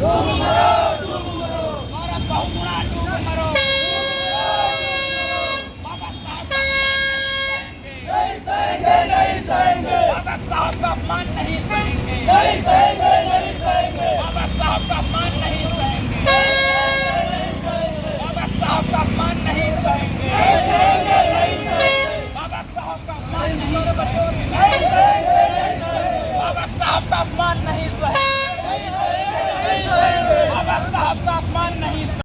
भारत बहुगुणा डूब मरो। बाबा साहब नहीं सहेंगे, नहीं सहेंगे, बाबा साहब का अपमान नहीं सहेंगे, नहीं सहेंगे, नहीं सहेंगे, बाबा साहब का अपमान नहीं सहेंगे, बाबा साहब का अपमान नहीं सहेंगे, बाबा साहब का अपमान नहीं सहेंगे, बाबा साहब का अपमान नहीं सहेंगे, बाबा साहब का अपमान नहीं